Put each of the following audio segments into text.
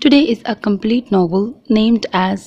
Today is a complete novel named as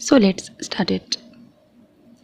So let's start it.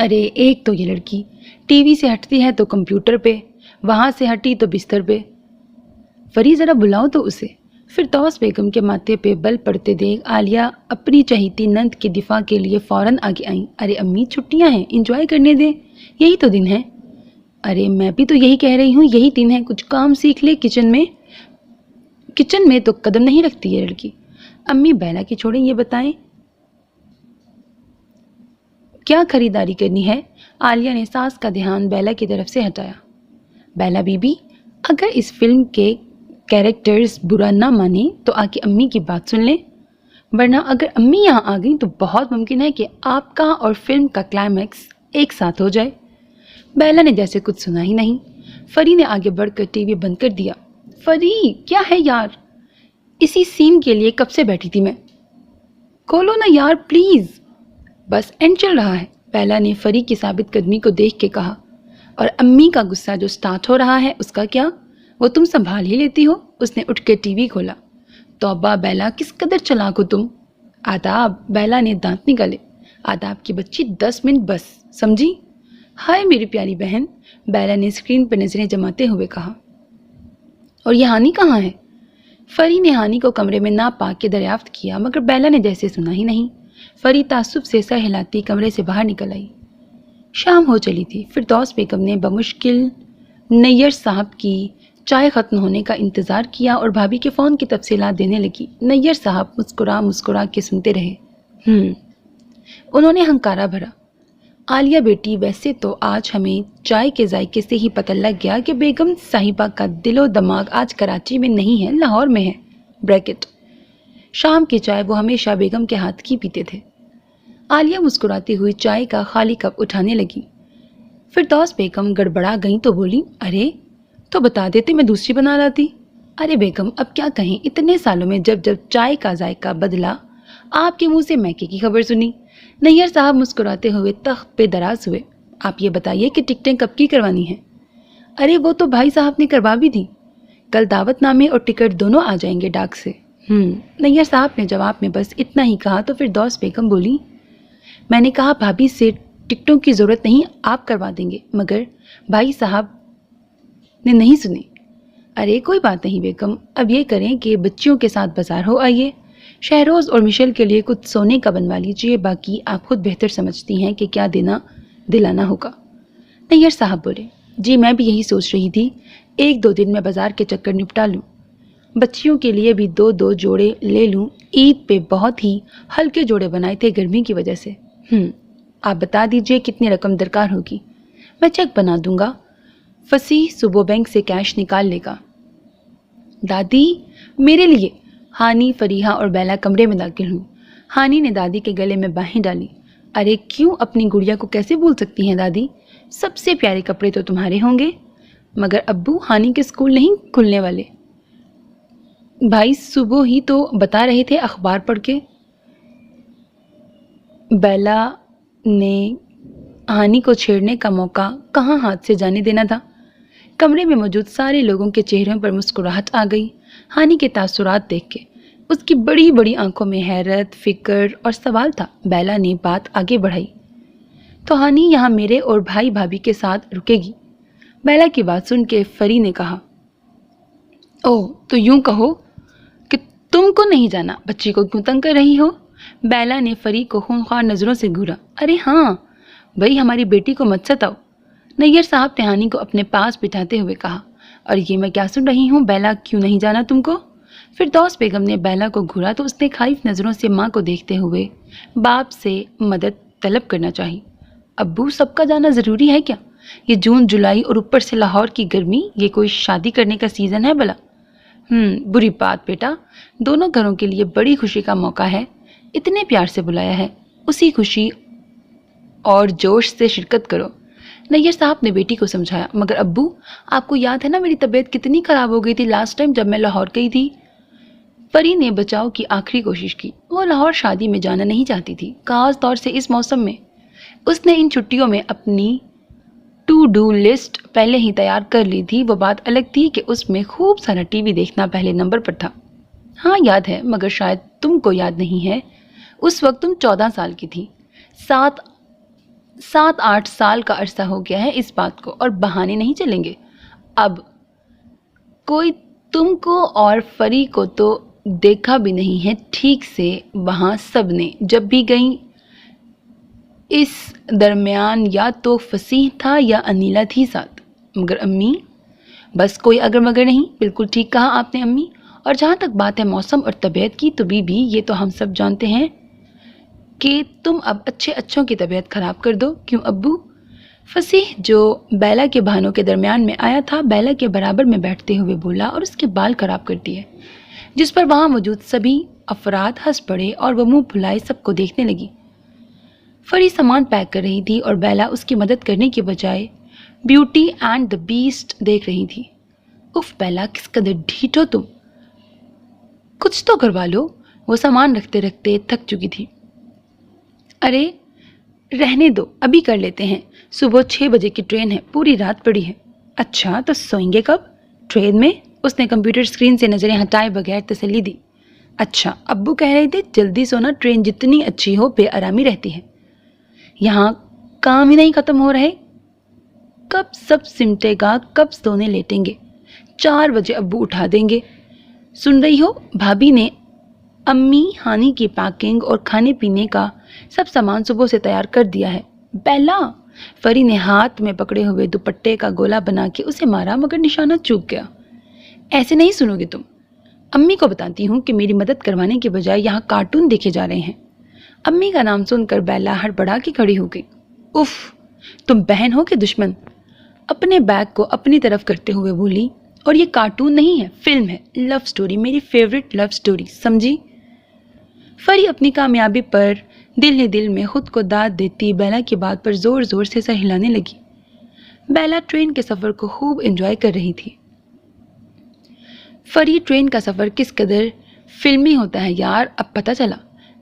ارے ایک تو یہ لڑکی ٹی وی سے ہٹتی ہے تو کمپیوٹر پہ، وہاں سے ہٹی تو بستر پہ۔ فری ذرا بلاؤ تو اسے۔ فردوس بیگم کے ماتھے پہ بل پڑتے دیکھ عالیہ اپنی چہیتی نند کے دفاع کے لیے فوراً آگے آئیں۔ ارے امی چھٹیاں ہیں، انجوائے کرنے دیں، یہی تو دن ہے۔ ارے میں بھی تو یہی کہہ رہی ہوں، یہی دن ہے، کچھ کام سیکھ لے کچن میں تو قدم نہیں رکھتی ہے لڑکی۔ امی بیلا کی چھوڑیں، یہ بتائیں کیا خریداری کرنی ہے؟ عالیہ نے ساس کا دھیان بیلا کی طرف سے ہٹایا۔ بیلا بی بی، اگر اس فلم کے کیریکٹرز برا نہ مانے تو آ کے امی کی بات سن لیں، ورنہ اگر امی یہاں آ گئیں تو بہت ممکن ہے کہ آپ کا اور فلم کا کلائمیکس ایک ساتھ ہو جائے۔ بیلا نے جیسے کچھ سنا ہی نہیں۔ فری نے آگے بڑھ کر ٹی وی بند کر دیا۔ فری، کیا ہے یار؟ اسی سین کے لیے کب سے بیٹھی تھی میں۔ کھولو نا یار پلیز، بس اینڈ چل رہا ہے، بیلا نے فری کی ثابت قدمی کو دیکھ کے کہا۔ اور امی کا غصہ جو سٹارٹ ہو رہا ہے اس کا کیا؟ وہ تم سنبھال ہی لیتی ہو۔ اس نے اٹھ کے ٹی وی کھولا۔ توبہ بیلا، کس قدر چلاک ہو تم۔ آداب، بیلا نے دانت نکالے۔ آداب کی بچی، 10 منٹ بس، سمجھی؟ ہائے میری پیاری بہن، بیلا نے اسکرین پر نظریں جماتے ہوئے کہا۔ اور یہ ہانی کہاں ہے؟ فری نے ہانی کو کمرے میں نہ پا کے دریافت کیا، مگر بیلا نے جیسے سنا ہی نہیں۔ فری تعصب سے سر ہلاتی کمرے سے باہر نکل آئی۔ شام ہو چلی تھی۔ فردوس بیگم نے بمشکل نیئر صاحب کی چائے ختم ہونے کا انتظار کیا اور بھابھی کے فون کی تفصیلات دینے لگی۔ نیئر صاحب مسکرا کے سنتے رہے۔ انہوں نے ہنکارا بھرا۔ عالیہ بیٹی، ویسے تو آج ہمیں چائے کے ذائقے سے ہی پتہ لگ گیا کہ بیگم صاحبہ کا دل و دماغ آج کراچی میں نہیں ہے، لاہور میں ہے۔ بریکٹ شام کی چائے وہ ہمیشہ بیگم کے ہاتھ کی پیتے تھے۔ عالیہ مسکراتی ہوئی چائے کا خالی کپ اٹھانے لگی۔ فردوس بیگم گڑبڑا گئیں تو بولی، ارے تو بتا دیتے، میں دوسری بنا لاتی۔ ارے بیگم اب کیا کہیں، اتنے سالوں میں جب چائے کا ذائقہ بدلا، آپ کے منہ سے میکے کی خبر سنی۔ نیئر صاحب مسکراتے ہوئے تخت پہ دراز ہوئے۔ آپ یہ بتائیے کہ ٹکٹیں کب کی کروانی ہیں؟ ارے وہ تو بھائی صاحب نے کروا بھی دی، کل دعوت نامے اور ٹکٹ دونوں آ جائیں گے ڈاک سے۔ نیئر صاحب نے جواب میں بس اتنا ہی کہا تو فردوس بیگم بولی، میں نے کہا بھابھی سے ٹکٹوں کی ضرورت نہیں، آپ کروا دیں گے، مگر بھائی صاحب نے نہیں سنی۔ ارے کوئی بات نہیں بیگم، اب یہ کریں کہ بچیوں کے ساتھ بازار ہو آئیے، شہروز اور مشل کے لیے کچھ سونے کا بنوا لیجیے، باقی آپ خود بہتر سمجھتی ہیں کہ کیا دینا دلانا ہوگا۔ نیئر صاحب بولے، جی میں بھی یہی سوچ رہی تھی، 1-2 دن میں بازار کے چکر نپٹا لوں، بچیوں کے لیے بھی 2 جوڑے لے لوں، عید پہ بہت ہی ہلکے جوڑے بنائے تھے گرمی کی وجہ سے۔ آپ بتا دیجئے کتنی رقم درکار ہوگی، میں چیک بنا دوں گا، فصیح صبح بینک سے کیش نکال لے گا۔ دادی میرے لیے، ہانی، فریحہ اور بیلا کمرے میں داخل ہوں۔ ہانی نے دادی کے گلے میں باہیں ڈالی۔ ارے کیوں، اپنی گڑیا کو کیسے بھول سکتی ہیں دادی، سب سے پیارے کپڑے تو تمہارے ہوں گے۔ مگر ابو، ہانی کے اسکول نہیں کھلنے والے، بھائی صبح ہی تو بتا رہے تھے اخبار پڑھ کے۔ بیلا نے ہانی کو چھیڑنے کا موقع کہاں ہاتھ سے جانے دینا تھا۔ کمرے میں موجود سارے لوگوں کے چہروں پر مسکراہٹ آ گئی ہانی کے تاثرات دیکھ کے۔ اس کی بڑی بڑی آنکھوں میں حیرت، فکر اور سوال تھا۔ بیلا نے بات آگے بڑھائی، تو ہانی یہاں میرے اور بھائی بھابھی کے ساتھ رکے گی؟ بیلا کی بات سن کے فری نے کہا، اوہ تو یوں کہو کہ تم کو نہیں جانا، بچی کو کیوں تنگ کر رہی ہو؟ بیلا نے فری کو خونخوار نظروں سے گھورا۔ ارے ہاں بھائی، ہماری بیٹی کو مت ستاؤ، نیئر صاحب نے ہانی کو اپنے پاس بٹھاتے ہوئے کہا۔ اور یہ میں کیا سن رہی ہوں، بیلا کیوں نہیں جانا تم کو؟ فردوس بیگم نے بیلا کو گھورا تو اس نے خائف نظروں سے ماں کو دیکھتے ہوئے باپ سے مدد طلب کرنا چاہی۔ ابو سب کا جانا ضروری ہے کیا؟ یہ جون جولائی اور اوپر سے لاہور کی گرمی، یہ کوئی شادی کرنے کا سیزن ہے بلا؟ بری بات بیٹا، دونوں گھروں کے لیے بڑی خوشی کا موقع ہے، اتنے پیار سے بلایا ہے، اسی خوشی اور جوش سے شرکت کرو۔ نیئر صاحب نے بیٹی کو سمجھایا۔ مگر ابو، آپ کو یاد ہے نا میری طبیعت کتنی خراب ہو گئی تھی لاسٹ ٹائم جب میں لاہور گئی تھی؟ پری نے بچاؤ کی آخری کوشش کی۔ وہ لاہور شادی میں جانا نہیں چاہتی تھی، خاص طور سے اس موسم میں۔ اس نے ان چھٹیوں میں اپنی ٹو ڈو لسٹ پہلے ہی تیار کر لی تھی۔ وہ بات الگ تھی کہ اس میں خوب سارا ٹی وی دیکھنا پہلے نمبر پر تھا۔ ہاں یاد ہے، مگر شاید تم کو یاد نہیں ہے، اس وقت تم 14 سال کی تھی۔ 7-8 سال کا عرصہ ہو گیا ہے اس بات کو، اور بہانے نہیں چلیں گے اب۔ کوئی تم کو اور فری کو تو دیکھا بھی نہیں ہے ٹھیک سے وہاں سب نے جب بھی گئیں۔ اس درمیان یا تو فصیح تھا یا انیلا تھی ساتھ۔ مگر امی، بس کوئی اگر مگر نہیں، بالکل ٹھیک کہا آپ نے امی۔ اور جہاں تک بات ہے موسم اور طبیعت کی، تو بی یہ تو ہم سب جانتے ہیں کہ تم اب اچھوں کی طبیعت خراب کر دو۔ کیوں ابو؟ فصیح جو بیلا کے بہانوں کے درمیان میں آیا تھا، بیلا کے برابر میں بیٹھتے ہوئے بولا اور اس کے بال خراب کر دیے، جس پر وہاں موجود سبھی افراد ہنس پڑے اور وہ منہ پھلائے سب کو دیکھنے لگی۔ فری سامان پیک کر رہی تھی اور بیلا اس کی مدد کرنے کے بجائے بیوٹی اینڈ دا بیسٹ دیکھ رہی تھی۔ اف بیلا، کس قدر ڈھیٹ ہو تم، کچھ تو کروا لو۔ وہ سامان رکھتے رکھتے تھک چکی تھی۔ ارے رہنے دو، ابھی کر لیتے ہیں، صبح 6 بجے کی ٹرین ہے، پوری رات پڑی ہے۔ اچھا تو سوئیں گے کب؟ ٹرین میں؟ اس نے کمپیوٹر اسکرین سے نظریں ہٹائے بغیر تسلی دی۔ اچھا، ابو کہہ رہے تھے جلدی سونا، ٹرین جتنی اچھی ہو بے آرامی رہتی ہے، یہاں کام ہی نہیں ختم ہو رہے، کب سب سمٹے گا، کب سونے لیٹیں گے؟ 4 بجے ابو اٹھا دیں گے۔ سن رہی ہو، بھابھی نے امی ہانی کی پیکنگ اور کھانے پینے کا سب سامان صبح سے تیار کر دیا ہے۔ بیلا، فری نے ہاتھ میں پکڑے ہوئے دوپٹے کا گولا بنا کے اسے مارا، مگر نشانہ چوک گیا۔ ایسے نہیں سنو گے تم، امی کو بتاتی ہوں کہ میری مدد کروانے کے بجائے یہاں کارٹون دیکھے جا رہے ہیں۔ امی کا نام سن کر بیلا ہڑبڑا کے کھڑی ہو گئی۔ اف، تم بہن ہو کہ دشمن؟ اپنے بیگ کو اپنی طرف کرتے ہوئے بولی۔ اور یہ کارٹون نہیں ہے، فلم ہے، لو سٹوری، میری فیوریٹ لو سٹوری، سمجھی؟ فری اپنی کامیابی پر دل ہی دل میں خود کو داد دیتی بیلا کی بات پر زور زور سے سر ہلانے لگی۔ بیلا ٹرین کے سفر کو خوب انجوائے کر رہی تھی۔ فری، ٹرین کا سفر کس قدر فلمی ہوتا ہے یار، اب پتہ چلا،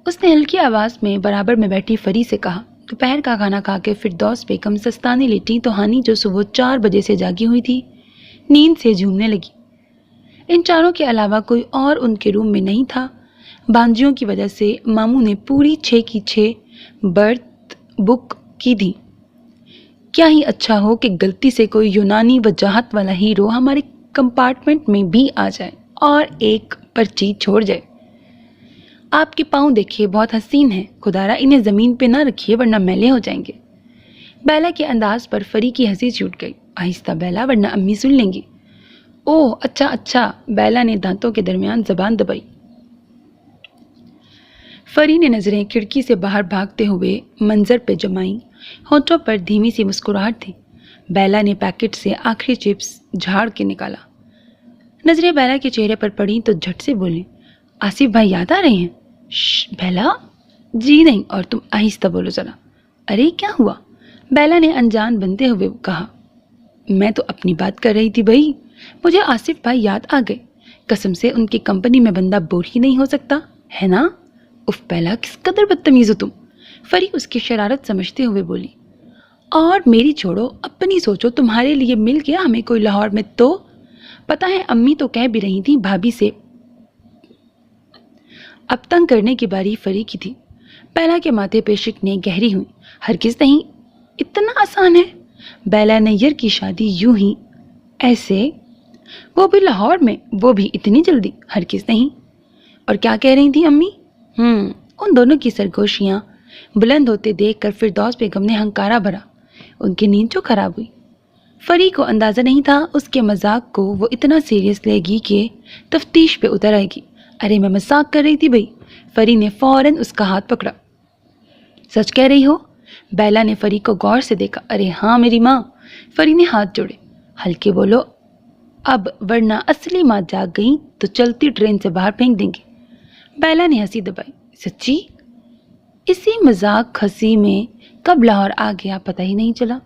اس نے ہلکی آواز میں برابر میں بیٹھی فری سے کہا۔ دوپہر کا کھانا کھا کے فردوس بیگم سستانے لیٹی تو ہانی جو صبح 4 بجے سے جاگی ہوئی تھی، نیند سے جھومنے لگی۔ ان چاروں کے علاوہ کوئی اور ان کے روم میں نہیں تھا۔ بانجیوں کی وجہ سے ماموں نے پوری 6 کی 6 برتھ بک کی تھی۔ کیا ہی اچھا ہو کہ غلطی سے کوئی یونانی وجاہت والا ہیرو ہمارے کمپارٹمنٹ میں بھی آ جائے اور ایک پرچی چھوڑ جائے۔ آپ کے پاؤں دیکھیے، بہت حسین ہیں، خدارا انہیں زمین پہ نہ رکھیے ورنہ میلے ہو جائیں گے۔ بیلا کے انداز پر فری کی ہنسی چھوٹ گئی۔ آہستہ بیلا، ورنہ امی سن لیں گی۔ اوہ اچھا، بیلا نے دانتوں کے درمیان زبان دبائی۔ فری نے نظریں کھڑکی سے باہر بھاگتے ہوئے منظر پہ جمائیں، ہونٹوں پر دھیمی سی مسکراہٹ تھی۔ بیلا نے پیکٹ سے آخری چپس جھاڑ کے نکالا۔ نظریں بیلا کے چہرے پر پڑیں تو جھٹ سے بولیں، آصف بھائی یاد آ رہے ہیں؟ شش بیلا، جی نہیں، اور تم آہستہ بولو ذرا۔ ارے کیا ہوا؟ بیلا نے انجان بنتے ہوئے کہا۔ میں تو اپنی بات کر رہی تھی بھائی، مجھے آصف بھائی یاد آ گئے، قسم سے ان کی کمپنی میں بندہ بور ہی نہیں ہو سکتا ہے نا؟ اف بیلا، کس قدر بدتمیز ہو تم، فری اس کی شرارت سمجھتے ہوئے بولی۔ اور میری چھوڑو، اپنی سوچو، تمہارے لیے مل گیا ہمیں کوئی لاہور میں تو؟ پتہ ہے امی تو کہہ بھی رہی تھی بھابھی سے۔ اب تنگ کرنے کی باری فری کی تھی۔ بیلا کے ماتھے پہ شکنیں گہری ہوئیں۔ ہرگز نہیں، اتنا آسان ہے؟ بیلا نیئر کی شادی یوں ہی ایسے؟ وہ بھی لاہور میں، وہ بھی اتنی جلدی؟ ہرگز نہیں۔ اور کیا کہہ رہی تھی امی؟ ان دونوں کی سرگوشیاں بلند ہوتے دیکھ کر فردوس بیگم نے ہنکارا بھرا۔ ان کی نیند جو خراب ہوئی۔ فری کو اندازہ نہیں تھا اس کے مذاق کو وہ اتنا سیریس لے گی کہ تفتیش پہ اتر آئے گی۔ ارے میں مذاق کر رہی تھی بھائی۔ فری نے فوراً اس کا ہاتھ پکڑا۔ سچ کہہ رہی ہو؟ بیلا نے فری کو غور سے دیکھا۔ ارے ہاں میری ماں۔ فری نے ہاتھ جوڑے۔ ہلکے بولو اب، ورنہ اصلی ماں جاگ گئی تو چلتی ٹرین سے باہر پھینک دیں گے۔ بیلا نے ہنسی دبائی۔ سچی؟ اسی مذاق ہنسی میں کب لاہور آ گیا پتہ ہی نہیں چلا۔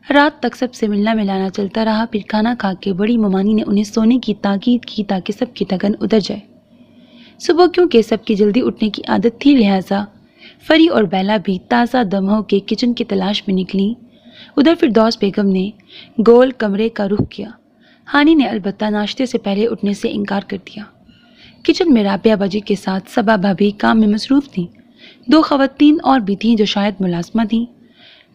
رات تک سب سے ملنا ملانا چلتا رہا، پھر کھانا کھا کے بڑی ممانی نے انہیں سونے کی تاکید کی تاکہ سب کی تھکن اتر جائے۔ صبح کیونکہ سب کی جلدی اٹھنے کی عادت تھی، لہٰذا فری اور بیلا بھی تازہ دم ہو کے کچن کی تلاش میں نکلی۔ ادھر فردوس بیگم نے گول کمرے کا رخ کیا۔ ہانی نے البتہ ناشتے سے پہلے اٹھنے سے انکار کر دیا۔ کچن میں رابعہ باجی کے ساتھ صبا بھابھی کام میں مصروف تھیں۔ 2 خواتین اور بھی تھیں جو شاید ملازمہ تھیں۔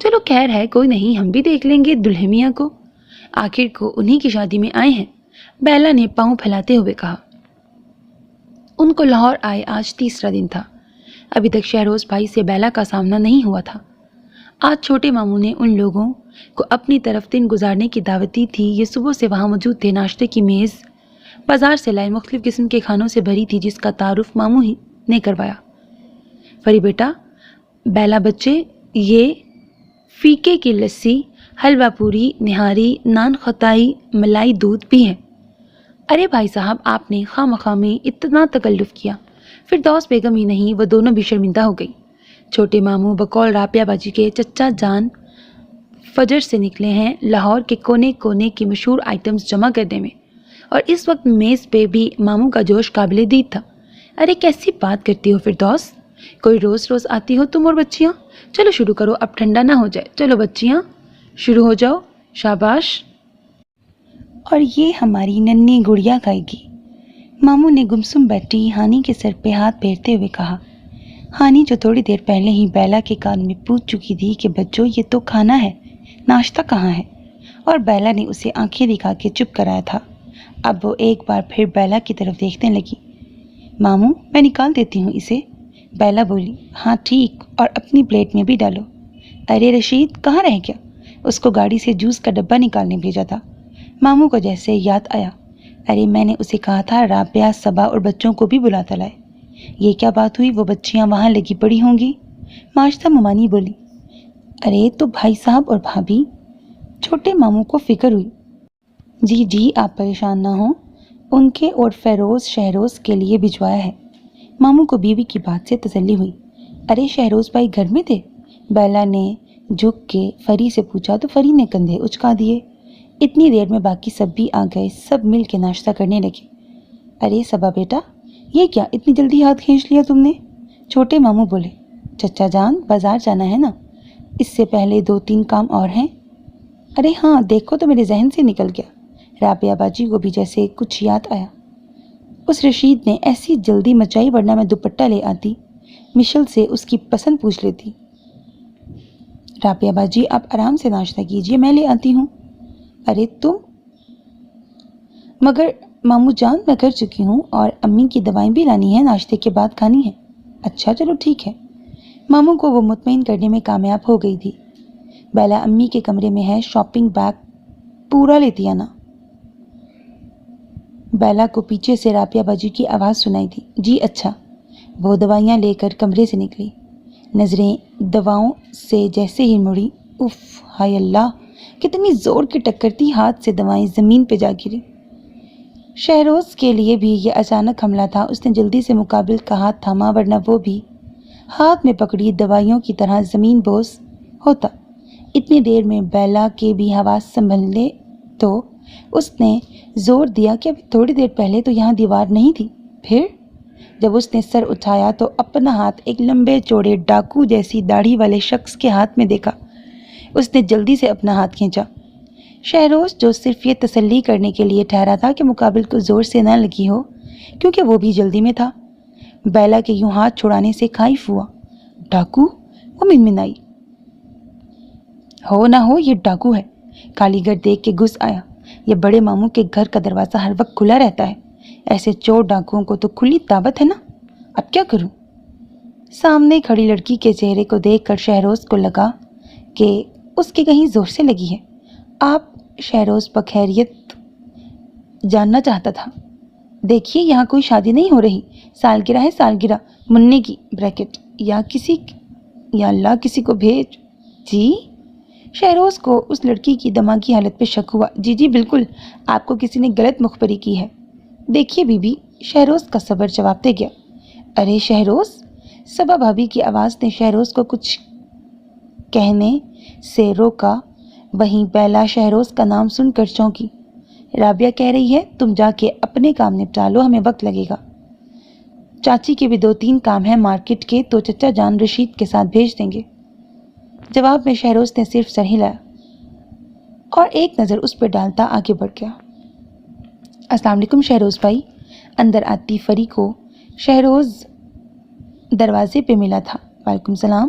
چلو خیر ہے، کوئی نہیں، ہم بھی دیکھ لیں گے دلہے میاں کو، آخر کو انہی کی شادی میں آئے ہیں، بیلا نے پاؤں پھیلاتے ہوئے کہا۔ ان کو لاہور آئے آج تیسرا دن تھا۔ ابھی تک شہروز بھائی سے بیلا کا سامنا نہیں ہوا تھا۔ آج چھوٹے ماموں نے ان لوگوں کو اپنی طرف دن گزارنے کی دعوت دی تھی۔ یہ صبح سے وہاں موجود تھے۔ ناشتے کی میز بازار سے لائے مختلف قسم کے کھانوں سے بھری تھی، جس کا تعارف ماموں ہی نے کروایا۔ فری بیٹا، بیلا بچے، یہ فیکے کی لسی، حلوہ پوری، نہاری، نان خطائی، ملائی دودھ بھی ہے۔ ارے بھائی صاحب، آپ نے خواہ مخواہ میں اتنا تکلف کیا۔ فردوس بیگم ہی نہیں، وہ دونوں بھی شرمندہ ہو گئی۔ چھوٹے ماموں بقول رابعہ باجی کے چچا جان فجر سے نکلے ہیں لاہور کے کونے کونے کی مشہور آئٹمز جمع کرنے میں، اور اس وقت میز پہ بھی ماموں کا جوش قابل دید تھا۔ ارے کیسی بات کرتی ہو فردوس، کوئی روز روز آتی ہو تم اور بچیاں؟ چلو شروع کرو، اب ٹھنڈا نہ ہو جائے۔ چلو بچیاں شروع ہو جاؤ، شاباش۔ اور یہ ہماری ننھی گڑیا گائے گی، ماموں نے گمسم بیٹھی ہانی کے سر پہ ہاتھ پھیرتے ہوئے کہا۔ ہانی جو تھوڑی دیر پہلے ہی بیلا کے کان میں پوچھ چکی تھی کہ بچوں یہ تو کھانا ہے، ناشتہ کہاں ہے، اور بیلا نے اسے آنکھیں دکھا کے چپ کرایا تھا، اب وہ ایک بار پھر بیلا کی طرف دیکھنے لگی۔ ماموں میں نکال دیتی ہوں اسے، بیلا بولی۔ ہاں ٹھیک، اور اپنی پلیٹ میں بھی ڈالو۔ ارے رشید کہاں رہ گیا؟ اس کو گاڑی سے جوس کا ڈبہ نکالنے بھیجا تھا۔ ماموں کو جیسے یاد آیا، ارے میں نے اسے کہا تھا رابعہ، صبا اور بچوں کو بھی بلاتا لائے۔ یہ کیا بات ہوئی، وہ بچیاں وہاں لگی پڑی ہوں گی؟ ماشتہ ممانی بولی۔ ارے تو بھائی صاحب اور بھابھی، چھوٹے ماموں کو فکر ہوئی۔ جی جی آپ پریشان نہ ہوں، ان کے اور فیروز شہروز کے لیے بھجوایا ہے۔ ماموں کو بیوی کی بات سے تسلی ہوئی۔ ارے شہروز بھائی گھر میں تھے؟ بیلا نے جھک کے فری سے پوچھا تو فری نے کندھے اچکا دیے۔ اتنی دیر میں باقی سب بھی آ گئے، سب مل کے ناشتہ کرنے لگے۔ ارے صبا بیٹا، یہ کیا اتنی جلدی ہاتھ کھینچ لیا تم نے؟ چھوٹے ماموں بولے۔ چچا جان بازار جانا ہے نا، اس سے پہلے 2-3 کام اور ہیں۔ ارے ہاں دیکھو تو میرے ذہن سے نکل گیا۔ رابعہ باجی کو بھی جیسے کچھ یاد آیا۔ اس رشید نے ایسی جلدی مچائی، ورنہ میں دوپٹہ لے آتی، مشل سے اس کی پسند پوچھ لیتی۔ رابعہ باجی آپ آرام سے ناشتہ کیجیے، میں لے آتی ہوں۔ ارے تم، مگر ماموں جان میں کر چکی ہوں، اور امی کی دوائیں بھی لانی ہے، ناشتے کے بعد کھانی ہے۔ اچھا چلو ٹھیک ہے۔ ماموں کو وہ مطمئن کرنے میں کامیاب ہو گئی تھی۔ بیلا امی کے کمرے میں ہے، شاپنگ بیگ پورا لیتی آنا۔ بیلا کو پیچھے سے رابعہ باجی کی آواز سنائی تھی۔ جی اچھا۔ وہ دوائیاں لے کر کمرے سے نکلی، نظریں دواؤں سے جیسے ہی مڑی، اف ہائے اللہ، کتنی زور کی ٹکر تھی، ہاتھ سے دوائیں زمین پہ جا گری۔ شہروز کے لیے بھی یہ اچانک حملہ تھا، اس نے جلدی سے مقابل کا ہاتھ تھاما، ورنہ وہ بھی ہاتھ میں پکڑی دوائیوں کی طرح زمین بوس ہوتا۔ اتنی دیر میں بیلا کے بھی حواس سنبھلے تو اس نے زور دیا کہ ابھی تھوڑی دیر پہلے تو یہاں دیوار نہیں تھی۔ پھر جب اس نے سر اٹھایا تو اپنا ہاتھ ایک لمبے چوڑے ڈاکو جیسی داڑھی والے شخص کے ہاتھ میں دیکھا۔ اس نے جلدی سے اپنا ہاتھ کھینچا۔ شہروز جو صرف یہ تسلی کرنے کے لیے ٹھہرا تھا کہ مقابل کو زور سے نہ لگی ہو، کیونکہ وہ بھی جلدی میں تھا، بیلا کے یوں ہاتھ چھڑانے سے خائف ہوا۔ ڈاکو؟ وہ منمنائی۔ ہو نہ ہو یہ ڈاکو ہے، کالی گھر دیکھ کے گھس آیا۔ یہ بڑے ماموں کے گھر کا دروازہ ہر وقت کھلا رہتا ہے، ایسے چور ڈاکوؤں کو تو کھلی دعوت ہے نا۔ اب کیا کروں؟ سامنے کھڑی لڑکی کے چہرے کو دیکھ کر شہروز کو لگا کہ اس کے کہیں زور سے لگی ہے۔ آپ؟ شہروز بخیریت جاننا چاہتا تھا۔ دیکھیے یہاں کوئی شادی نہیں ہو رہی، سالگرہ ہے، سالگرہ منی کی بریکٹ، یا اللہ کسی کو بھیج۔ جی؟ شہروز کو اس لڑکی کی دماغی حالت پہ شک ہوا۔ جی جی بالکل، آپ کو کسی نے غلط مخبری کی ہے۔ دیکھیے بی بی، شہروز کا صبر جواب دے گیا۔ ارے شہروز، صبا بھابھی کی آواز نے شہروز کو کچھ کہنے سے روکا، وہیں بیلا شہروز کا نام سن کر چونکی۔ رابعہ کہہ رہی ہے تم جا کے اپنے کام نپٹا لو، ہمیں وقت لگے گا۔ چاچی کے بھی 2-3 کام ہیں مارکیٹ کے، تو چچا جان رشید کے ساتھ بھیج دیں گے۔ جواب میں شہروز نے صرف سر ہلایا اور ایک نظر اس پہ ڈالتا آگے بڑھ گیا۔ السلام علیکم شہروز بھائی۔ اندر آتی فری کو شہروز دروازے پہ ملا تھا۔ وعلیکم السلام۔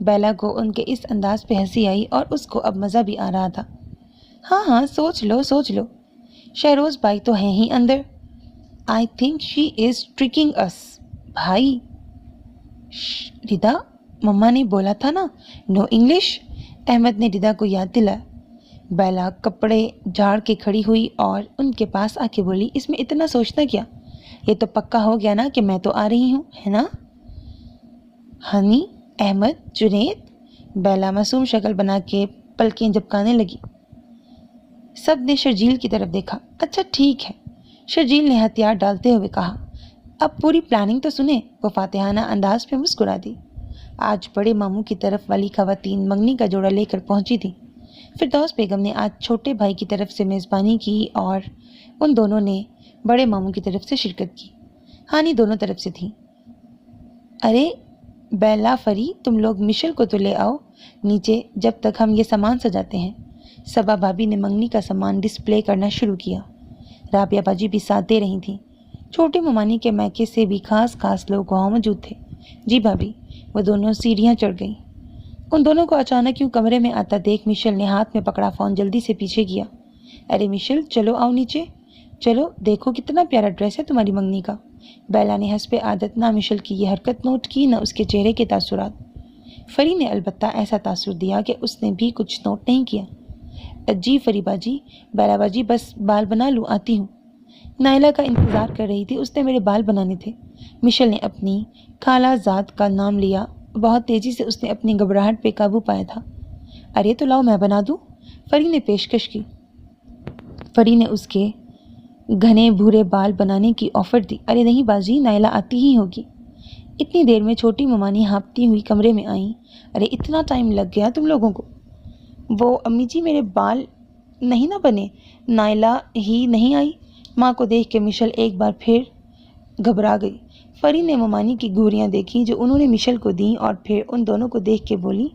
بیلا کو ان کے اس انداز پہ ہنسی آئی اور اس کو اب مزہ بھی آ رہا تھا۔ ہاں ہاں، سوچ لو سوچ لو، شہروز بھائی تو ہیں ہی اندر۔ I think she is trucking اس۔ بھائی، ردا، مما نے بولا تھا نا نو انگلش۔ احمد نے ردا کو یاد دلایا۔ بیلا کپڑے جھاڑ کے کھڑی ہوئی اور ان کے پاس آ کے بولی، اس میں اتنا سوچنا کیا؟ یہ تو پکا ہو گیا نا کہ میں تو آ رہی ہوں، ہے نا؟ ہنی، احمد، جنید، بیلا معصوم شکل بنا کے پلکیں جھپکانے لگی۔ سب نے شرجیل کی طرف دیکھا۔ اچھا ٹھیک ہے، شرجیل نے ہتھیار ڈالتے ہوئے کہا۔ اب پوری پلاننگ تو سنیں۔ وہ فاتحانہ انداز پہ مسکرا دی۔ آج بڑے ماموں کی طرف والی خواتین منگنی کا جوڑا لے کر پہنچی تھیں۔ فردوس بیگم نے آج چھوٹے بھائی کی طرف سے میزبانی کی اور ان دونوں نے بڑے ماموں کی طرف سے شرکت کی۔ ہانی دونوں طرف سے تھیں۔ ارے بیلا، فری، تم لوگ مشل کو تو لے آؤ نیچے جب تک ہم یہ سامان سجاتے ہیں۔ صبا بھابھی نے منگنی کا سامان ڈسپلے کرنا شروع کیا۔ رابعہ باجی بھی ساتھ دے رہی تھیں۔ چھوٹے ممانی کے میکے سے بھی خاص لوگ وہاں موجود تھے۔ جی بھابھی۔ وہ دونوں سیڑھیاں چڑھ گئیں۔ ان دونوں کو اچانک کیوں کمرے میں آتا دیکھ مشل نے ہاتھ میں پکڑا فون جلدی سے پیچھے کیا۔ ارے مشل، چلو آؤ نیچے، چلو، دیکھو کتنا پیارا ڈریس ہے تمہاری منگنی کا۔ بیلا نے حسب عادت نہ مشل کی یہ حرکت نوٹ کی نہ اس کے چہرے کے تاثرات۔ فری نے البتہ ایسا تاثر دیا کہ اس نے بھی کچھ نوٹ نہیں کیا۔ جی فری باجی، بیلا باجی بس بال بنا لوں، آتی ہوں۔ نائلہ کا انتظار کر رہی تھی، اس نے میرے بال بنانے تھے۔ مشل نے اپنی خالہ زاد کا نام لیا۔ بہت تیزی سے اس نے اپنی گھبراہٹ پہ قابو پایا تھا۔ ارے تو لاؤ میں بنا دوں، فری نے پیشکش کی۔ فری نے اس کے گھنے بھورے بال بنانے کی آفر دی۔ ارے نہیں باجی، نائلہ آتی ہی ہوگی۔ اتنی دیر میں چھوٹی ممانی ہانپتی ہوئی کمرے میں آئیں۔ ارے اتنا ٹائم لگ گیا تم لوگوں کو؟ وہ امی جی میرے بال نہیں نہ بنے، نائلہ ہی نہیں آئی۔ ماں کو دیکھ کے مشل ایک بار پھر گھبرا گئی۔ فری نے ممانی کی گھوریاں دیکھیں جو انہوں نے مشل کو دیں اور پھر ان دونوں کو دیکھ کے بولی،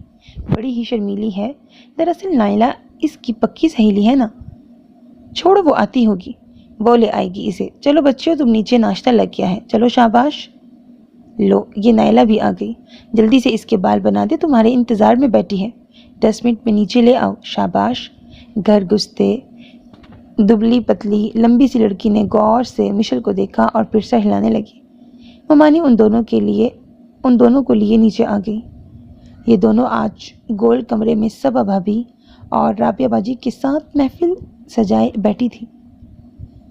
بڑی ہی شرمیلی ہے، دراصل نائلہ اس کی پکی سہیلی ہے نا۔ چھوڑو، وہ آتی ہوگی، وہ لے آئے گی اسے۔ چلو بچیوں، تم نیچے ناشتہ لگ گیا ہے، چلو شاباش۔ لو، یہ نائلہ بھی آ گئی، جلدی سے اس کے بال بنا دے، تمہارے انتظار میں بیٹھی ہے۔ 10 منٹ میں نیچے لے آؤ، شاباش۔ گھر گھستے دبلی پتلی لمبی سی لڑکی نے غور سے مشل کو دیکھا اور پھر سر ہلانے لگی۔ ممانی ان دونوں کو لیے نیچے آ گئی۔ یہ دونوں آج گول کمرے میں صبا بھابھی اور رابعہ باجی کے ساتھ محفل سجائے بیٹھی تھی۔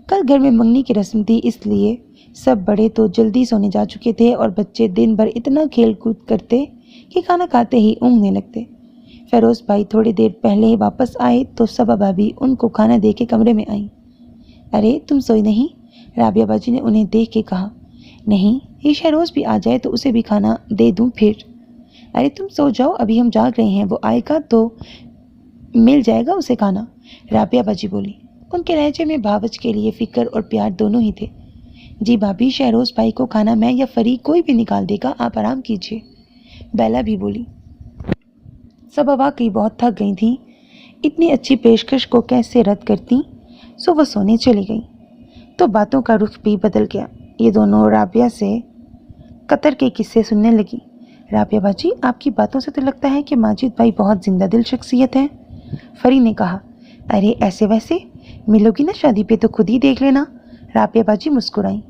کل گھر میں منگنی کی رسم تھی، اس لیے سب بڑے تو جلدی سونے جا چکے تھے اور بچے دن بھر اتنا کھیل کود کرتے کہ کھانا کھاتے ہی اونگنے لگتے۔ فیروز بھائی تھوڑی دیر پہلے ہی واپس آئے تو صبا بھابھی ان کو کھانا دے کے کمرے میں آئیں۔ ارے تم سوئی نہیں؟ رابعہ باجی نے انہیں دیکھ کے کہا۔ نہیں، یہ شہروز بھی آ جائے تو اسے بھی کھانا دے دوں پھر۔ ارے تم سو جاؤ، ابھی ہم جاگ رہے ہیں، وہ آئے گا تو مل جائے گا اسے کھانا، رابعہ باجی بولی۔ ان کے لہجے میں بھاوچ کے لیے فکر اور پیار دونوں ہی تھے۔ جی بھابھی، شہروز بھائی کو کھانا میں یا فری کوئی بھی نکال دے گا، آپ آرام کیجیے، بیلا بھی بولی۔ صبا واقعی بہت تھک گئی تھیں، اتنی اچھی پیشکش کو کیسے رد کرتی، سو وہ سونے چلی گئی۔ تو باتوں کا رخ بھی بدل گیا۔ یہ دونوں رابعہ سے قطر کے قصے سننے لگی۔ رابعہ باجی، آپ کی باتوں سے تو لگتا ہے کہ ماجد بھائی بہت زندہ دل شخصیت ہے، فری نے کہا۔ ارے ایسے ویسے ملو گی نا شادی پہ تو خود ہی دیکھ لینا، رابعہ باجی مسکرائیں۔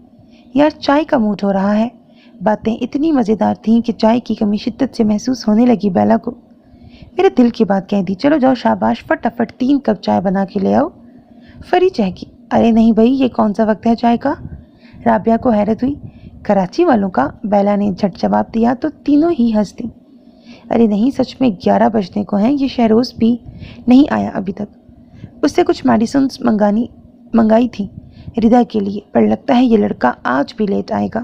یار چائے کا موڈ ہو رہا ہے۔ باتیں اتنی مزیدار تھیں کہ چائے کی کمی شدت سے محسوس ہونے لگی بیلا کو۔ میرے دل کی بات کہہ دی، چلو جاؤ شاباش، فٹافٹ 3 کپ چائے بنا کے لے آؤ، فری چہکی۔ ارے نہیں بھائی، یہ کون سا وقت ہے چائے کا؟ رابعہ کو حیرت ہوئی۔ کراچی والوں کا، بیلا نے جھٹ جواب دیا تو تینوں ہی ہنس دیں۔ ارے نہیں، سچ میں 11 بجنے کو ہیں، یہ شہروز بھی نہیں آیا ابھی تک۔ اس سے کچھ میڈیسنز منگائی تھی ردا کے لیے، پر لگتا ہے یہ لڑکا آج بھی لیٹ آئے گا۔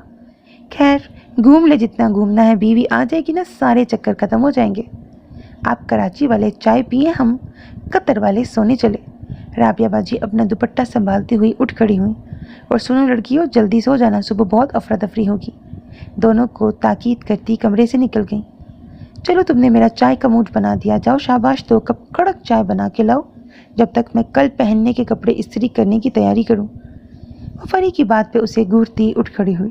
خیر، گھوم لے جتنا گھومنا ہے، بیوی آ جائے گی نا، سارے چکر ختم ہو جائیں گے۔ آپ کراچی والے چائے پیئے، ہم قطر والے سونے چلے۔ رابعہ باجی اپنا دوپٹہ سنبھالتی ہوئی اٹھ کھڑی ہوئیں۔ اور سنو لڑکیوں، جلدی سو جانا، صبح بہت افراتفری ہوگی۔ دونوں کو تاکید کرتی کمرے سے نکل گئیں۔ چلو تم نے میرا چائے کا موڈ بنا دیا، جاؤ شاباش 2 کپ کڑک چائے بنا کے لاؤ، جب تک میں کل پہننے کے کپڑے استری کرنے کی تیاری کروں۔ وہ فری کی بات پہ اسے گھورتی اٹھ کھڑی ہوئی۔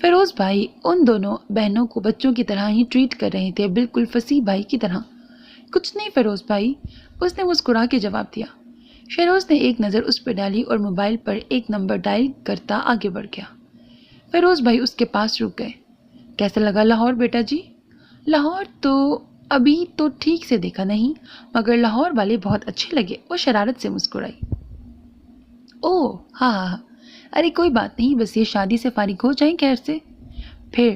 فیروز بھائی ان دونوں بہنوں کو بچوں کی طرح ہی ٹریٹ کر رہے تھے، بالکل فصیح بھائی کی طرح۔ کچھ نہیں فیروز بھائی، اس نے مسکرا کے جواب دیا۔ شہروز نے ایک نظر اس پہ ڈالی اور موبائل پر ایک نمبر ڈائل کرتا آگے بڑھ گیا۔ فیروز بھائی اس کے پاس رک گئے۔ کیسا لگا لاہور بیٹا جی؟ لاہور تو ابھی تو ٹھیک سے دیکھا نہیں، مگر لاہور والے بہت اچھے لگے، وہ شرارت سے مسکرائی۔ اوہ ہاں ہاں ہاں، ارے کوئی بات نہیں، بس یہ شادی سے فارغ ہو جائیں خیر سے، پھر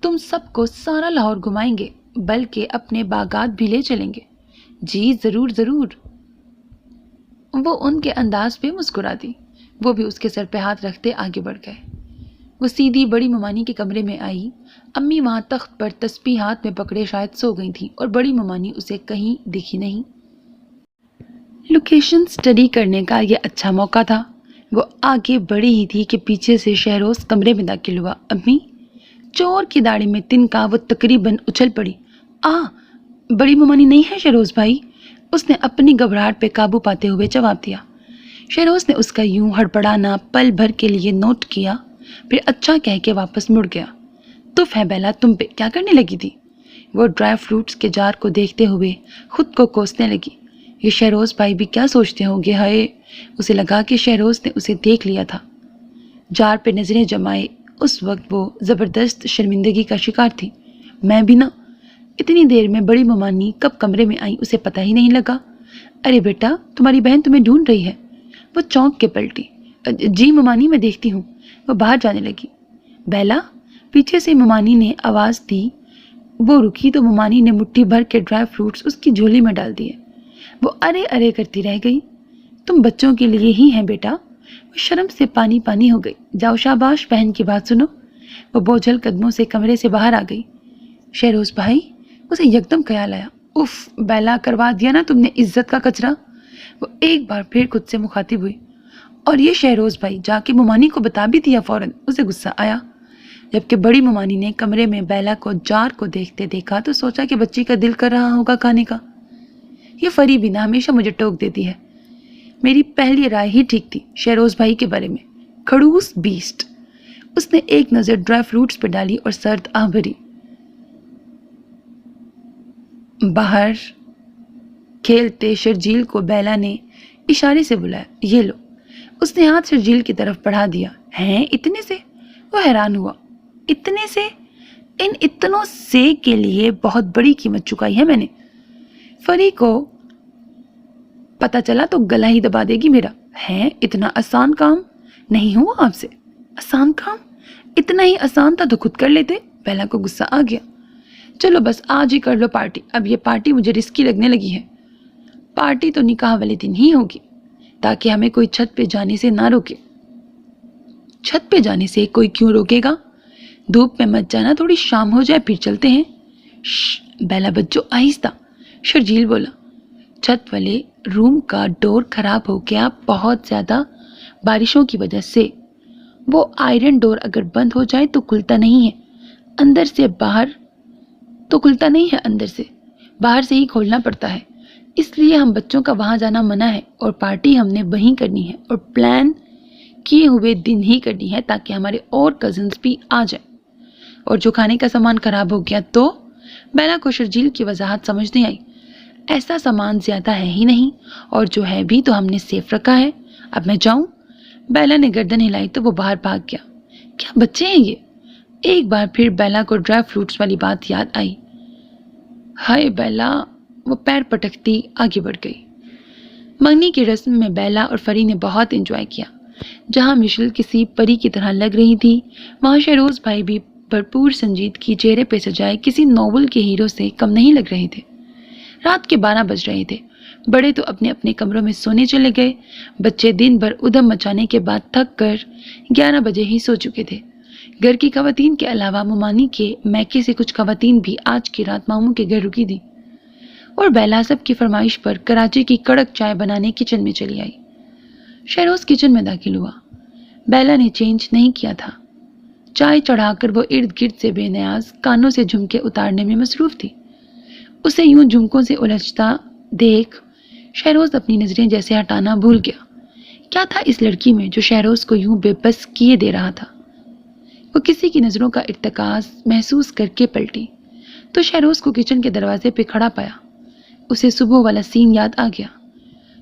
تم سب کو سارا لاہور گھمائیں گے، بلکہ اپنے باغات بھی لے چلیں گے۔ جی ضرور ضرور، وہ ان کے انداز پہ مسکرا دی۔ وہ بھی اس کے سر پہ ہاتھ رکھتے آگے بڑھ گئے۔ وہ سیدھی بڑی ممانی کے کمرے میں آئی۔ امی وہاں تخت پر تسبیح ہاتھ میں پکڑے شاید سو گئی تھیں اور بڑی ممانی اسے کہیں دکھی نہیں۔ لوکیشن سٹڈی کرنے کا یہ اچھا موقع تھا۔ وہ آگے بڑھی ہی تھی کہ پیچھے سے شہروز کمرے میں داخل ہوا۔ امی، چور کی داڑھی میں تنکا وہ تقریباً اچھل پڑی۔ بڑی ممانی نہیں ہے شہروز بھائی، اس نے اپنی گھبراہٹ پہ قابو پاتے ہوئے جواب دیا۔ شہروز نے اس کا یوں ہڑبڑانا پل بھر کے لیے نوٹ کیا، پھر اچھا کہہ کے واپس مڑ گیا۔ تف ہے بیلا تم پہ، کیا کرنے لگی تھی؟ وہ ڈرائی فروٹس کے جار کو دیکھتے ہوئے خود کو کوسنے لگی۔ یہ شہروز بھائی بھی کیا سوچتے ہوں گے، ہائے! اسے لگا کہ شہروز نے اسے دیکھ لیا تھا۔ جار پہ نظریں جمائے اس وقت وہ زبردست شرمندگی کا شکار تھی۔ میں بھی نہ، اتنی دیر میں بڑی ممانی کب کمرے میں آئی اسے پتہ ہی نہیں لگا۔ ارے بیٹا، تمہاری بہن تمہیں ڈھونڈ رہی ہے۔ وہ چونک کے پلٹی۔ جی ممانی میں دیکھتی ہوں۔ وہ باہر جانے لگی۔ بیلا، پیچھے سے ممانی نے آواز دی۔ وہ رکی تو ممانی نے مٹھی بھر کے ڈرائی فروٹس اس کی جھولی میں ڈال دیے۔ وہ ارے ارے کرتی رہ گئی۔ تم بچوں کے لیے ہی ہیں بیٹا۔ وہ شرم سے پانی پانی ہو گئی۔ جاؤ شاباش، بہن کی بات سنو۔ وہ بوجھل قدموں سے کمرے سے باہر آ گئی۔ شہروز بھائی، اسے یکدم خیال آیا، اف بیلا، کروا دیا نا تم نے عزت کا کچرا۔ وہ ایک بار پھر خود سے مخاطب ہوئی۔ اور یہ شہروز بھائی، جا کے ممانی کو بتا بھی دیا فوراً؟ اسے غصہ آیا۔ جبکہ بڑی ممانی نے کمرے میں بیلا کو جار کو دیکھتے دیکھا تو سوچا کہ بچی کا دل کر رہا ہوگا کھانے کا۔ یہ فریبی نہ ہمیشہ مجھے ٹوک دیتی ہے۔ میری پہلی رائے ہی ٹھیک تھی شہروز بھائی کے بارے میں، کھڑوس بیسٹ۔ اس نے ایک نظر ڈرائی فروٹس پہ ڈالی اور سرد آہ بھری۔ باہر کھیلتے شرجیل کو بیلا نے اشارے سے بلایا۔ یہ لو۔ اس نے ہاتھ شرجیل کی طرف بڑھا دیا۔ ہیں اتنے سے؟ وہ حیران ہوا۔ اتنے سے؟ ان اتنوں سے کے لیے بہت بڑی قیمت چکائی ہے میں نے۔ فری کو پتا چلا تو گلا ہی دبا دے گی میرا۔ ہے اتنا آسان کام نہیں ہوا آپ سے؟ آسان کام؟ اتنا ہی آسان تھا تو خود کر لیتے۔ بیلا کو غصہ آ گیا۔ چلو بس آج ہی کر لو پارٹی۔ اب یہ پارٹی مجھے رسکی لگنے لگی ہے۔ پارٹی تو نکاح والے دن ہی ہوگی، تاکہ ہمیں کوئی چھت پہ جانے سے نہ روکے۔ چھت پہ جانے سے کوئی کیوں روکے گا؟ دھوپ میں مت جانا، تھوڑی شام ہو جائے پھر چلتے ہیں۔ بیلا بچو، آہستہ، شرجیل بولا۔ چھت والے روم کا ڈور خراب ہو گیا بہت زیادہ بارشوں کی وجہ سے۔ وہ آئرن ڈور اگر بند ہو جائے تو کھلتا نہیں ہے، اندر سے باہر تو کھلتا نہیں ہے، اندر سے باہر سے ہی کھولنا پڑتا ہے۔ اس لیے ہم بچوں کا وہاں جانا منع ہے، اور پارٹی ہم نے وہیں کرنی ہے اور پلان کیے ہوئے دن ہی کرنی ہے، تاکہ ہمارے اور کزنز بھی آ جائیں۔ اور جو کھانے کا سامان خراب ہو گیا تو؟ بیلا کو شرجیل کی وضاحت سمجھ نہیں آئی۔ ایسا سامان زیادہ ہے ہی نہیں، اور جو ہے بھی تو ہم نے سیف رکھا ہے۔ اب میں جاؤں؟ بیلا نے گردن ہلائی تو وہ باہر بھاگ گیا۔ کیا بچے ہیں یہ؟ ایک بار پھر بیلا کو ڈرائی فروٹس والی بات یاد آئی۔ ہائے بیلا، وہ پیر پٹکتی آگے بڑھ گئی۔ منگنی کی رسم میں بیلا اور فری نے بہت انجوائے کیا۔ جہاں مشل کسی پری کی طرح لگ رہی تھی، وہاں شہروز بھائی بھی بھرپور سنجیدگی چہرے پہ سجائے کسی ناول کے ہیرو سے کم نہیں لگ رہے تھے۔ رات کے 12 بج رہے تھے۔ بڑے تو اپنے اپنے کمروں میں سونے چلے گئے۔ بچے دن بھر ادھم مچانے کے بعد تھک کر 11 بجے ہی سو چکے تھے۔ گھر کی خواتین کے علاوہ ممانی کے میکے سے کچھ خواتین بھی آج کی رات ماموں کے گھر رکی تھی، اور بیلا سب کی فرمائش پر کراچی کی کڑک چائے بنانے کچن میں چلی آئی۔ شہروز کچن میں داخل ہوا۔ بیلا نے چینج نہیں کیا تھا۔ چائے چڑھا کر وہ ارد گرد سے بے نیاز کانوں سے جھمکے اتارنے میں مصروف تھی۔ اسے یوں جھمکوں سے الجھتا دیکھ شہروز اپنی نظریں جیسے ہٹانا بھول گیا۔ کیا تھا اس لڑکی میں جو شہروز کو یوں بے بس کیے دے رہا تھا؟ وہ کسی کی نظروں کا ارتکاز محسوس کر کے پلٹی تو شہروز کو کچن کے دروازے پہ کھڑا پایا۔ اسے صبح والا سین یاد آ گیا۔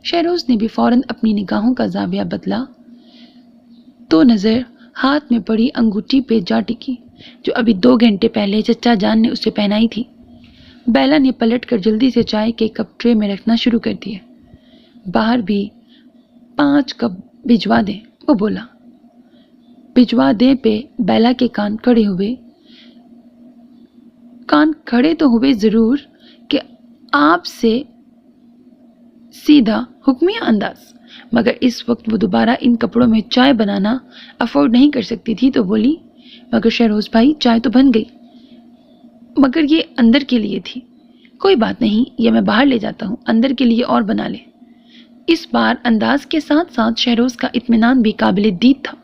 شہروز نے بھی فوراً اپنی نگاہوں کا زاویہ بدلا تو نظر ہاتھ میں پڑی انگوٹھی پہ جا ٹکی جو ابھی 2 گھنٹے پہلے چچا جان نے اسے پہنائی تھی۔ بیلا نے پلٹ کر جلدی سے چائے کے کپ ٹرے میں رکھنا شروع کر دیے۔ باہر بھی 5 کپ بھجوا دیں، وہ بولا۔ بھجوا دیں پہ بیلا کے کان کھڑے تو ہوئے ضرور کہ آپ سے سیدھا حکمیہ انداز، مگر اس وقت وہ دوبارہ ان کپڑوں میں چائے بنانا افورڈ نہیں کر سکتی تھی تو بولی، مگر شہروز بھائی چائے تو بن گئی، مگر یہ اندر کے لیے تھی۔ کوئی بات نہیں، یہ میں باہر لے جاتا ہوں، اندر کے لیے اور بنا لے۔ اس بار انداز کے ساتھ ساتھ شہروز کا اطمینان بھی قابل دید تھا۔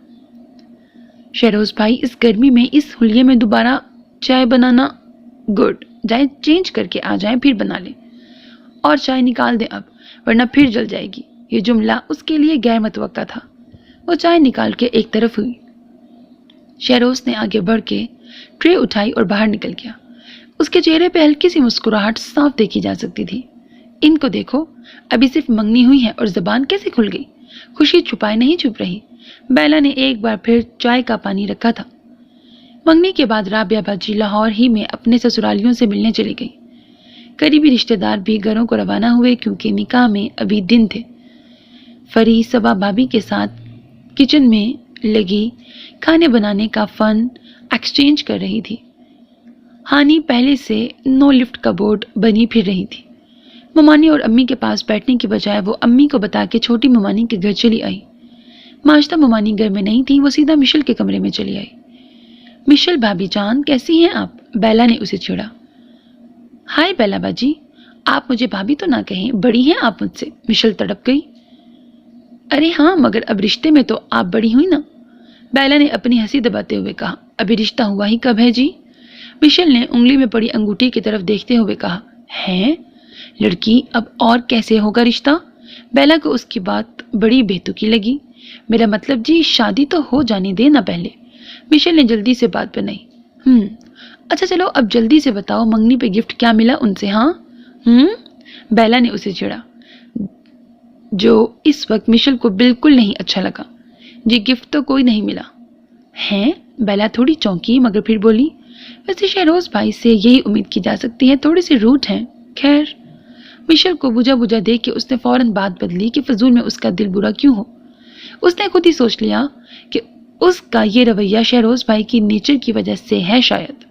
شہروز بھائی اس گرمی میں اس حلیے میں دوبارہ چائے بنانا، گڈ، جائیں چینج کر کے آ جائیں پھر بنا لیں، اور چائے نکال دیں اب ورنہ پھر جل جائے گی۔ یہ جملہ اس کے لیے غیر متوقع تھا۔ وہ چائے نکال کے ایک طرف ہوئی۔ شہروز نے آگے بڑھ کے ٹرے اٹھائی اور باہر نکل گیا۔ اس کے چہرے پہ ہلکی سی مسکراہٹ صاف دیکھی جا سکتی تھی۔ ان کو دیکھو، ابھی صرف منگنی ہوئی ہے اور زبان کیسے کھل گئی، خوشی چھپائے نہیں چھپ رہی۔ بیلا نے ایک بار پھر چائے کا پانی رکھا تھا۔ منگنی کے بعد رابعہ باجی لاہور ہی میں اپنے سسرالیوں سے ملنے چلی گئی۔ قریبی رشتہ دار بھی گھروں کو روانہ ہوئے کیونکہ نکاح میں ابھی دن تھے۔ فری صبا بھابھی کے ساتھ کچن میں لگی کھانے بنانے کا فن ایکسچینج کر رہی تھی۔ ہانی پہلے سے نو لفٹ کا بورڈ بنی پھر رہی تھی۔ ممانی اور امی کے پاس بیٹھنے کی بجائے وہ امی کو بتا کے چھوٹی ممانی کے گھر چلی آئی۔ ماجدہ ممانی گھر میں نہیں تھی، وہ سیدھا مشل کے کمرے میں چلی آئی۔ مشل بھابھی جان کیسی ہیں آپ؟ بیلا نے اسے چھیڑا۔ ہائے بیلا باجی، آپ مجھے بھابھی تو نہ کہیں، بڑی ہیں آپ مجھ سے، مشل تڑپ گئی۔ ارے ہاں، مگر اب رشتے میں تو آپ بڑی ہوئی نا، بیلا نے اپنی ہنسی دباتے ہوئے کہا۔ ابھی رشتہ ہوا ہی کب ہے جی؟ مشل نے انگلی میں پڑی انگوٹھی کی طرف دیکھتے ہوئے کہا۔ ہیں لڑکی، اب اور کیسے ہوگا رشتہ؟ بیلا کو اس کی بات بڑی بےتکی لگی۔ میرا مطلب جی شادی تو ہو جانے دے نا پہلے، مشل نے جلدی سے بات بنائی۔ اچھا چلو اب جلدی سے بتاؤ منگنی پہ گفٹ کیا ملا ان سے؟ ہاں بیلا نے اسے چھیڑا، جو اس وقت مشل کو بالکل نہیں اچھا لگا۔ جی گفٹ تو کوئی نہیں ملا۔ ہیں؟ بیلا تھوڑی چونکی مگر پھر بولی، ویسے شہروز بھائی سے یہی امید کی جا سکتی ہے، تھوڑے سے روٹ ہیں۔ خیر، مشل کو بجھا بجھا دیکھ کے اس نے فوراً بات بدلی کہ فضول میں اس کا دل برا کیوں ہو۔ اس نے خود ہی سوچ لیا کہ اس کا یہ رویہ شہروز بھائی کی نیچر کی وجہ سے ہے شاید،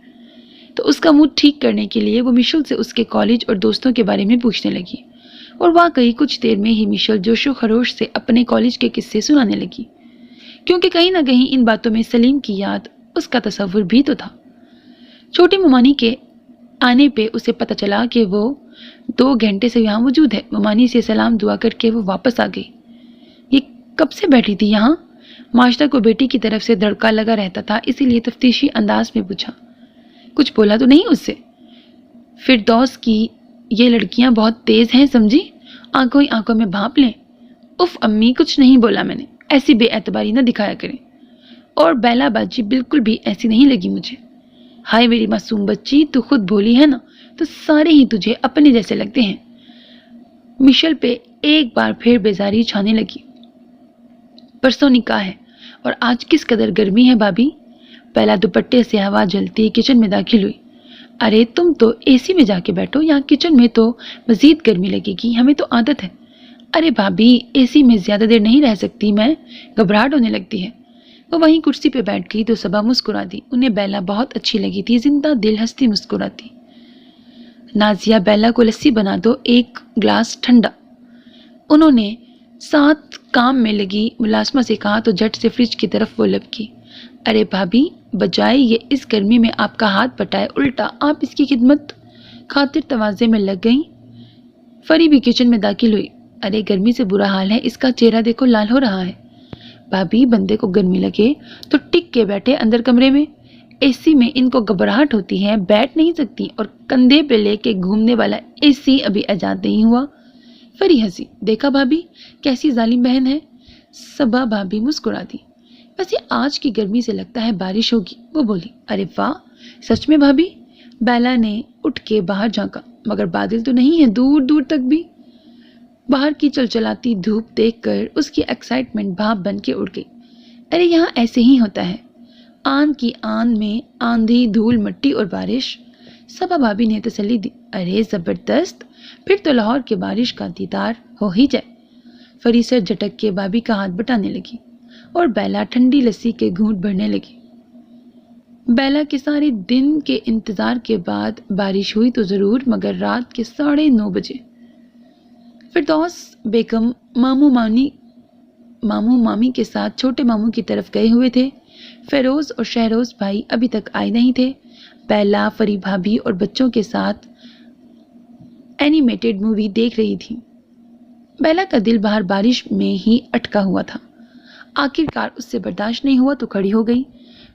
تو اس کا موڈ ٹھیک کرنے کے لیے وہ مشل سے اس کے کالج اور دوستوں کے بارے میں پوچھنے لگی، اور واقعی کچھ دیر میں ہی مشل جوش و خروش سے اپنے کالج کے قصے سنانے لگی، کیونکہ کہیں نہ کہیں ان باتوں میں سلیم کی یاد، اس کا تصور بھی تو تھا۔ چھوٹی ممانی کے آنے پہ اسے پتہ چلا کہ وہ 2 گھنٹے سے یہاں موجود ہے۔ ممانی سے سلام دعا کر کے وہ واپس آ گئی۔ یہ کب سے بیٹھی تھی یہاں؟ ماجدہ کو بیٹی کی طرف سے دھڑکا لگا رہتا تھا، اسی لیے تفتیشی انداز میں پوچھا۔ کچھ بولا تو نہیں اس سے؟ فردوس کی یہ لڑکیاں بہت تیز ہیں سمجھی، آنکھوں ہی آنکھوں میں بھانپ لیں۔ اف امی کچھ نہیں بولا میں نے، ایسی بے اعتباری نہ دکھایا کریں، اور بیلا باجی بالکل بھی ایسی نہیں لگی مجھے۔ ہائے میری معصوم بچی، تو خود بولی ہے نا، تو سارے ہی تجھے اپنے جیسے لگتے ہیں۔ مشل پہ ایک بار پھر بیزاری چھانے لگی۔ پرسوں نکاح ہے اور آج کس قدر گرمی ہے بھابھی؟ پہلا دوپٹے سے ہوا جلتی کچن میں داخل ہوئی۔ ارے تم تو اے سی میں جا کے بیٹھو، یہاں کچن میں تو مزید گرمی لگے گی، ہمیں تو عادت ہے۔ ارے بھابھی اے سی میں زیادہ دیر نہیں رہ سکتی میں، گھبراہٹ ہونے لگتی ہے۔ وہ وہیں کرسی پہ بیٹھ گئی تو صبا مسکرا دی۔ انہیں بیلا بہت اچھی لگی تھی، زندہ دل ہنستی مسکراتی۔ نازیہ بیلا کو لسی بنا دو، 1 گلاس ٹھنڈا۔ انہوں نے ساتھ کام میں لگی ملازمہ سے کہا تو جھٹ سے فریج کی طرف وہ لپکی۔ ارے بھابھی، بجائے یہ اس گرمی میں آپ کا ہاتھ بٹائے، الٹا آپ اس کی خدمت خاطر تواضع میں لگ گئیں۔ فری بھی کچن میں داخل ہوئی۔ ارے گرمی سے برا حال ہے، اس کا چہرہ دیکھو لال ہو رہا ہے۔ بھابھی بندے کو گرمی لگے تو ٹک کے بیٹھے اندر کمرے میں، اے سی میں ان کو گھبراہٹ ہوتی ہے، بیٹھ نہیں سکتی، اور کندھے پہ لے کے گھومنے والا اے سی ابھی ایجاد نہیں ہوا۔ فری ہنسی، دیکھا بھابھی کیسی ظالم بہن ہے؟ صبا بھابھی مسکرا دی۔ بس یہ آج کی گرمی سے لگتا ہے بارش ہوگی، وہ بولی۔ ارے واہ، سچ میں بھابھی؟ بیلا نے اٹھ کے باہر جھانکا، مگر بادل تو نہیں ہے دور دور تک بھی۔ باہر کی چلچلاتی دھوپ دیکھ کر اس کی ایکسائٹمنٹ بھاپ بن کے اڑ گئی۔ ارے یہاں ایسے ہی ہوتا ہے، آن کی آن میں آندھی، دھول، مٹی اور بارش۔ صبا بھابھی نے تسلی دی۔ ارے زبردست، پھر تو لاہور کے بارش کا دیدار ہو ہی جائے۔ فریسر جھٹک کے بھابھی کا ہاتھ بٹانے لگی اور بیلا ٹھنڈی لسی کے گھونٹ بھرنے لگی۔ بیلا کے سارے دن کے انتظار کے بعد بارش ہوئی تو ضرور، مگر رات کے 9:30 بجے۔ فردوس بیگم ماموں مامی کے ساتھ چھوٹے ماموں کی طرف گئے ہوئے تھے۔ فیروز اور شہروز بھائی ابھی تک آئے نہیں تھے۔ بیلا فری بھابھی اور بچوں کے ساتھ اینیمیٹڈ مووی دیکھ رہی تھی۔ بیلا کا دل باہر بارش میں ہی اٹکا ہوا تھا۔ آخر کار اس سے برداشت نہیں ہوا تو کھڑی ہو گئی۔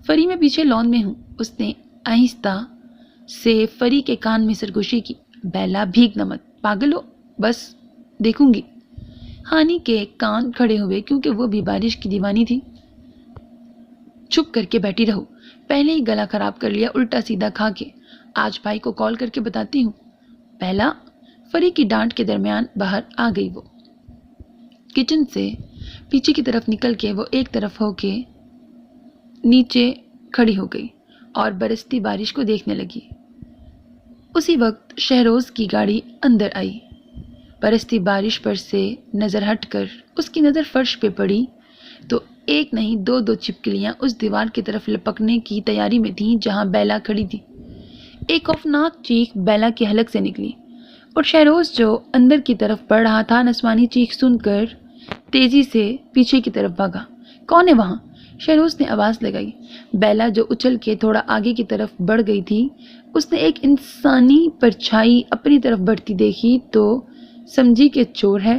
فری میں پیچھے لان میں ہوں، اس نے آہستہ سے فری کے کان میں سرگوشی کی۔ بیلا بھیگ نہ مت، پاگل ہو، بس دیکھوں گی۔ ہانی کے کان کھڑے ہوئے کیونکہ وہ بھی بارش کی دیوانی تھی۔ چھپ کر کے بیٹھی رہو، پہلے ہی گلا خراب کر لیا الٹا سیدھا کھا کے۔ آج بھائی کو کال کر کے بتاتی ہوں۔ بیلا، فری کی ڈانٹ کے درمیان باہر آ گئی وہ۔ کچن سے پیچھے کی طرف نکل کے وہ ایک طرف ہو کے نیچے کھڑی ہو گئی اور برستی بارش کو دیکھنے لگی۔ اسی وقت شہروز کی گاڑی اندر آئی۔ برستی بارش پر سے نظر ہٹ کر اس کی نظر فرش پہ پڑی تو ایک نہیں دو چھپکلیاں اس دیوار کی طرف لپکنے کی تیاری میں تھیں جہاں بیلا کھڑی تھی۔ ایک خوفناک چیخ بیلا کے حلق سے نکلی اور شہروز جو اندر کی طرف بڑھ رہا تھا نسوانی چیخ سن کر تیزی سے پیچھے کی طرف بھاگا۔ کون ہے وہاں؟ شہروز نے آواز لگائی۔ بیلا جو اچھل کے تھوڑا آگے کی طرف بڑھ گئی تھی، اس نے ایک انسانی پرچھائی اپنی طرف بڑھتی دیکھی تو سمجھی کہ چور ہے